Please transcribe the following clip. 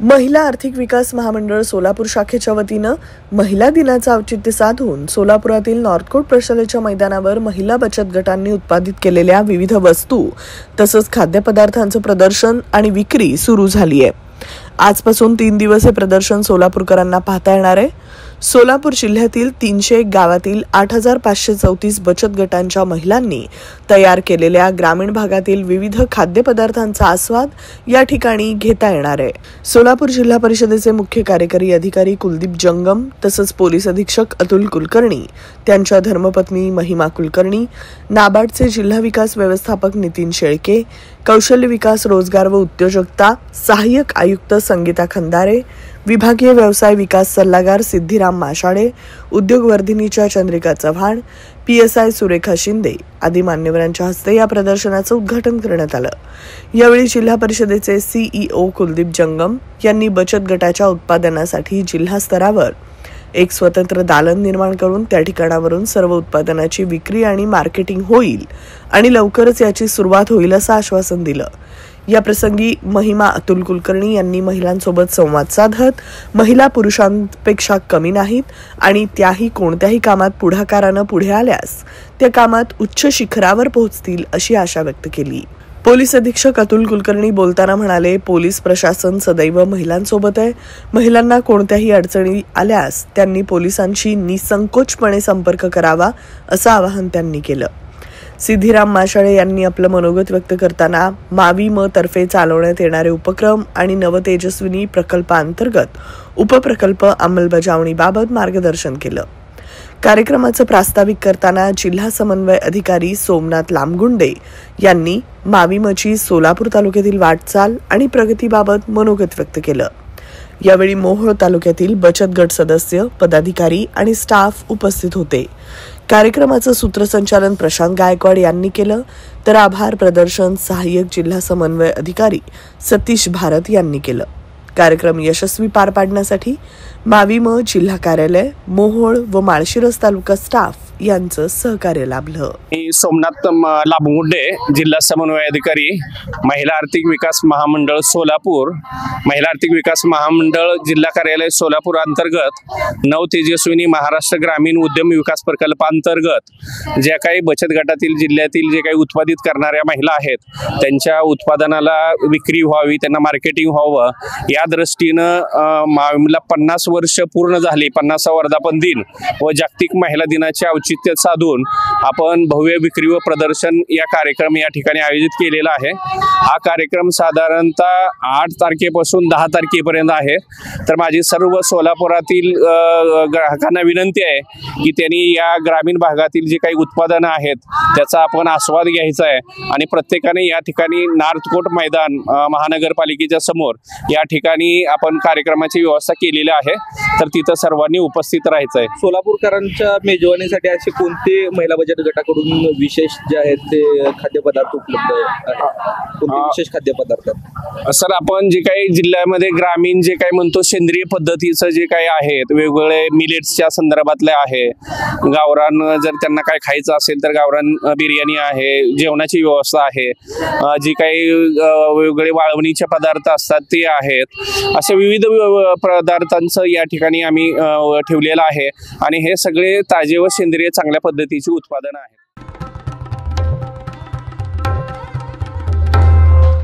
महिला आर्थिक विकास महामंडळ सोलापूर शाखेच्या वतीनं महिला दिनाचं औचित्य साधून सोलापुरातील नॉर्थकोट प्रशालेच्या मैदानावर महिला बचत गटांनी उत्पादित केलेल्या विविध वस्तू तसंच खाद्यपदार्थांचं प्रदर्शन आणि विक्री सुरू झाली आहे। आजपासून 3 दिवस हे प्रदर्शन सोलापूरकरांना पाहता येणार आहे। सोलापूर जिल्ह्यातील 301 गावातील 8534 बचत गटांच्या महिलांनी तयार केलेल्या ग्रामीण भागातील विविध खाद्यपदार्थांचा आस्वाद या ठिकाणी घेता येणार आहे। सोलापूर जिल्हा परिषदेचे मुख्य कार्यकारी अधिकारी कुलदीप जंगम तसंच पोलीस अधीक्षक अतुल कुलकर्णी, त्यांच्या धर्मपत्नी महिमा कुलकर्णी, नाबार्डचे जिल्हा विकास व्यवस्थापक नितीन शेळके, कौशल्य विकास रोजगार व उद्योजकता सहाय्यक आयुक्त संगीता खंदारे, विभागीय व्यवसाय विकास सल्लागार सिद्धिराम माशाळे, उद्योगवर्धिनीच्या चंद्रिका चव्हाण, PSI सुरेखा शिंदे आदी मान्यवरांच्या हस्ते या प्रदर्शनाचं उद्घाटन करण्यात आलं। यावेळी जिल्हा परिषदेचे CEO कुलदीप जंगम यांनी बचत गटाच्या उत्पादनासाठी जिल्हा स्तरावर एक स्वतंत्र दालन निर्माण करून त्या ठिकाणावरून सर्व उत्पादनाची विक्री आणि मार्केटिंग होईल आणि लवकरच याची सुरुवात होईल असं आश्वासन दिलं। या प्रसंगी महिमा अतुल कुलकर्णी यांनी महिलांसोबत संवाद साधत महिला पुरुषांपेक्षा कमी नाहीत आणि त्याही कोणत्याही कामात पुढाकारानं पुढे आल्यास त्या कामात उच्च शिखरावर पोहोचतील अशी आशा व्यक्त केली। पोलीस अधीक्षक अतुल कुलकर्णी बोलताना म्हणाले, पोलीस प्रशासन सदैव महिलांसोबत आहे। महिलांना कोणत्याही अडचणी आल्यास त्यांनी पोलिसांशी निसंकोचपणे संपर्क करावा असं आवाहन त्यांनी केलं। सिद्धिराम माशाळे यांनी आपलं मनोगत व्यक्त करताना मावी म तर्फे चालवण्यात येणारे उपक्रम आणि नवतेजस्विनी प्रकल्पांतर्गत उपप्रकल्प अंमलबजावणीबाबत मार्गदर्शन केलं। कार्यक्रमाचं प्रास्ताविक करताना जिल्हा समन्वय अधिकारी सोमनाथ लामगुंडे यांनी मावीमची सोलापूर तालुक्यातील वाटचाल आणि प्रगतीबाबत मनोगत व्यक्त केलं। यावेळी मोहोळ तालुक्यातील बचत गट सदस्य, पदाधिकारी आणि स्टाफ उपस्थित होते। कार्यक्रमाचं सूत्रसंचालन प्रशांत गायकवाड यांनी केलं, तर आभार प्रदर्शन सहाय्यक जिल्हा समन्वय अधिकारी सतीश भारत यांनी केलं। कार्यक्रम यशस्वी पार पाडण्यासाठी मावीम जिल्हा कार्यालय, मोहोळ व माळशिरस तालुका स्टाफ यांचं सहकार्य लाभलं। सोमनाथ लामगुंडे, जिल्हा समन्वय अधिकारी, महिला आर्थिक विकास महामंडळ सोलापूर, महिला आर्थिक विकास महामंडळ जिल्हा कार्यालय सोलापूर अंतर्गत नवतेजस्विनी महाराष्ट्र ग्रामीण उद्यम विकास प्रकल्पांतर्गत ज्या काही बचत गटातील जिल्ह्यातील जे काही उत्पादित करणाऱ्या महिला आहेत त्यांच्या उत्पादनाला विक्री व्हावी, त्यांना मार्केटिंग व्हावं या दृष्टीनं मावीला 50 वर्ष पूर्ण झाली, 50वा वर्धापन दिन व जागतिक महिला दिनाचे औचित्य साधून आपण भव्य विक्री व प्रदर्शन या कार्यक्रम या ठिकाणी आयोजित केलेला आहे। हा कार्यक्रम साधारणतः 8 तारखेपासून 10 तारखेपर्यंत आहे। तर माझी सर्व सोलापुरातील ग्राहकांना विनंती आहे की त्यांनी या ग्रामीण भागातील जे काही उत्पादनं आहेत त्याचा आपण आस्वाद घ्यायचा आहे आणि प्रत्येकाने या ठिकाणी नॉर्थकोट मैदान महानगरपालिकेच्या समोर या ठिकाणी आपण कार्यक्रमाची व्यवस्था केलेली आहे, तर तिथं सर्वांनी उपस्थित राहायचं आहे। सोलापूरकरांच्या मेजवानीसाठी असे कोणते महिला बचत गटाकडून विशेष जे आहेत ते खाद्यपदार्थ उपलब्ध आहेत? कोणते विशेष खाद्यपदार्थ? सर, आपण जे काही जिल्ह्यामध्ये ग्रामीण जे काही म्हणतो सेंद्रिय पद्धतीचं जे काही आहेत वेगवेगळे मिलेट्सच्या संदर्भातले आहे, गावरान जर त्यांना काय खायचं असेल तर गावरान बिर्याणी आहे, जेवणाची व्यवस्था आहे, जी काही वेगवेगळे वाळवणीचे पदार्थ असतात ते आहेत, असे विविध पदार्थांचं या ठिकाणी आम्ही ठेवलेलं आहे आणि हे सगळे ताजे व सेंद्रिय चांगल्या पद्धतीचे उत्पादन आहेत।